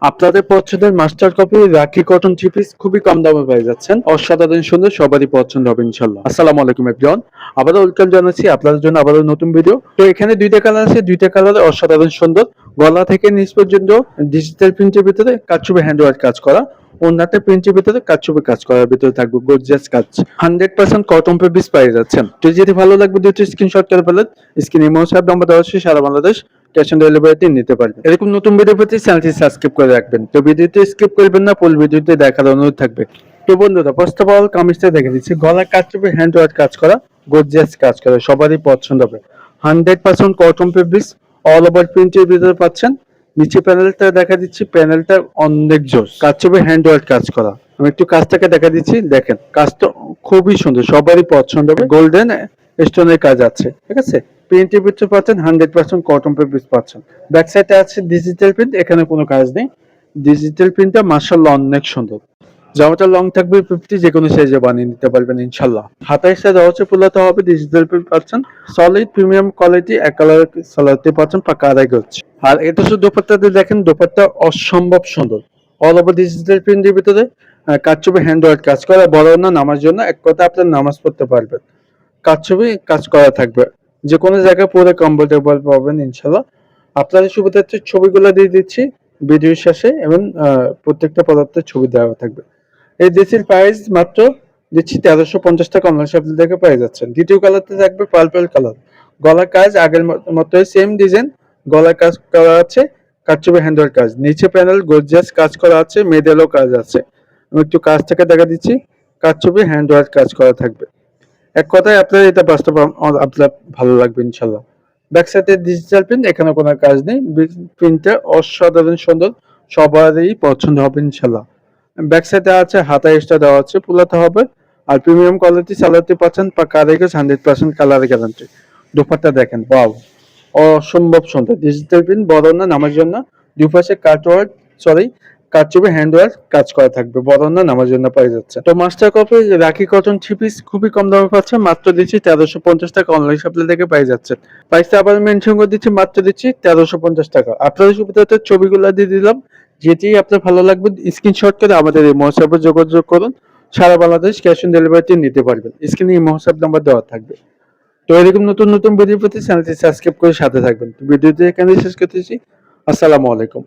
আপনাদের পছন্দের master copy রাখি কটন থ্রি পিস খুবই কম দামে পেয়ে যাচ্ছেন। অসাধারণ সুন্দর, সবারই পছন্দ হবে ইনশাল্লাহ। আসসালামু আলাইকুম এভরিওয়ান, আবারও ওয়েলকাম জানাচ্ছি আপনাদের জন্য আবারও নতুন ভিডিও। তো এখানে দুইটা কালার আছে, দুইটা কালার অসাধারণ সুন্দর। গলা থেকে নিচ পর্যন্ত ডিজিটাল প্রিন্টের ভিতরে কারচুপি হ্যান্ডওয়ার্ক কাজ করা, ওনাতে প্রিন্টের ভিতরে কারচুপি কাজ করার ভিতরে থাকবে গর্জিয়াস কাজ। 100% কটন পেপিস পেয়ে যাচ্ছেন। তো যদি ভালো লাগবে দুটো স্ক্রিনশট করে ফেলেন। স্ক্রিনে ইমো হোয়াটসঅ্যাপ নাম্বার দেওয়া আছে, সারা বাংলাদেশ ক্যাশ অন ডেলিভারিতে নিতে পারবেন। এরকম নতুন ভিডিও পেতে চ্যানেলটি সাবস্ক্রাইব করে রাখবেন। তো ভিডিওতে স্কিপ করবেন না, ফুল ভিডিওতে দেখার অনুরোধ থাকবে। তো বন্ধুরা, ফার্স্ট অফ অল কামিজটা দেখে দিচ্ছি। গলার কারচুপি হ্যান্ডওয়ার্ক কাজ করা, গর্জিয়াস কাজ করা, সবারই পছন্দ হবে। 100% কটন পেপিস অল ওভার প্রিন্টের ভিতরে পাচ্ছেন। নিচে প্যানেলটা দেখা দিচ্ছি, প্যানেলটা অনেক জোস, কারচুপি হ্যান্ডওয়ার্ক কাজ করা। আমি একটু কাজটাকে দেখা দিচ্ছি, দেখেন কাজটা খুবই সুন্দর, সবারই পছন্দ হবে। গোল্ডেন স্টোনের কাজ আছে, ঠিক আছে। প্রিন্টের ভিতরে পাচ্ছেন 100% কটন পেপিস পাচ্ছেন। ব্যাক সাইডে আছে ডিজিটাল প্রিন্ট, এখানে কোনো কাজ নেই। ডিজিটাল প্রিন্টটা মাশাআল্লাহ অনেক সুন্দর। জামাটা লং থাকবে 50, যে কোনো সাইজে বানিয়ে নিতে পারবেন ইনশাল্লাহ। হাতায় সাইজ হচ্ছে ফুলাতে হবে, ডিজিটাল প্রিন্ট পাচ্ছেন। সলিড প্রিমিয়াম কোয়ালিটি, এক কালার সালোয়ারটি পাচ্ছেন পাকা আড়াই গজ। আর এটা শুধু দোপাট্টাতে দেখেন, দোপাট্টা অসম্ভব সুন্দর। অল ওভার ডিজিটাল প্রিন্টের ভিতরে কারচুপি হ্যান্ডওয়ার্ক কাজ করা, বড় না নামার জন্য, এক কথা আপনার নামাজ পড়তে পারবেন। কারচুপি কাজ করা থাকবে, যে কোনো জায়গায় পরে কমফোর্টেবল পাবেন ইনশাল্লাহ। আপনাদের সুবিধার্থে ছবিগুলো দিয়ে দিচ্ছি ভিডিওর শেষে, এবং প্রত্যেকটা পদার্থের ছবি দেওয়া থাকবে। এই ড্রেসের প্রাইস মাত্র দিচ্ছি 1350 টাকা, অনলাইন শপিং থেকে পেয়ে যাচ্ছেন। দ্বিতীয় কালারতে থাকবে পার্পল কালার। গলার কাজ আগের মতোই সেম ডিজাইন, গলার কাজ করা আছে, কারচুপি হ্যান্ডওয়ার্ক কাজ, নিচে প্যানেল গর্জিয়াস কাজ করা আছে, মেডেলও কাজ আছে। আমি একটু কাজটাকে দেখা দিচ্ছি, কারচুপি হ্যান্ডওয়ার্ক কাজ করা থাকবে। এক কথায় আপনার এটা বাস্তব আপনার ভালো লাগবে ইনশাল্লাহ। ব্যাক সাইডে ডিজিটাল প্রিন্ট, এখানে কোনো কাজ নেই। প্রিন্টটা অসাধারণ সুন্দর, সবারই পছন্দ হবে ইনশাল্লাহ। ব্যাক সাইডে আছে হাতা এক্সট্রা দেওয়া আছে, পুলাতে হবে। আর প্রিমিয়াম কোয়ালিটি সালোয়ারটি পাচ্ছেন পাকা রেখে 100% কালার গ্যারান্টি। দুপাট্টা দেখেন, ওয়াও অসম্ভব সুন্দর। ডিজিটাল প্রিন্ট, বড় না নামার জন্য। দুই পাশে কাটওয়ার্ক, সরি কারচুপি হ্যান্ডওয়ার্ক কাজ করা থাকবে, বড় না নামার জন্য পেয়ে যাচ্ছে। তো মাস্টার কপি রাখি কটন থ্রি পিস খুবই কম দামে পাচ্ছেন, মাত্র দিচ্ছি 1350 টাকা, অনলাইন শপিং থেকে পেয়ে যাচ্ছেন। প্রাইসটা আবার মেনশন করে দিচ্ছি, মাত্র দিচ্ছি 1350 টাকা। আপনাদের সুবিধাতে ছবিগুলো দিয়ে দিলাম, যেটি আপনার ভালো লাগবে স্ক্রিনশট করে আমাদের এই হোয়াটসঅ্যাপে যোগাযোগ করুন। সারা বাংলাদেশ ক্যাশ অন ডেলিভারিতে নিতে পারবেন। স্ক্রিনে এই হোয়াটসঅ্যাপ নাম্বার দেওয়া থাকবে। তো এরকম নতুন নতুন ভিডিও পেতে চ্যানেলটি সাবস্ক্রাইব করে সাথে থাকবেন। তো ভিডিওটি এখানে শেষ করতেছি। আসসালামু আলাইকুম।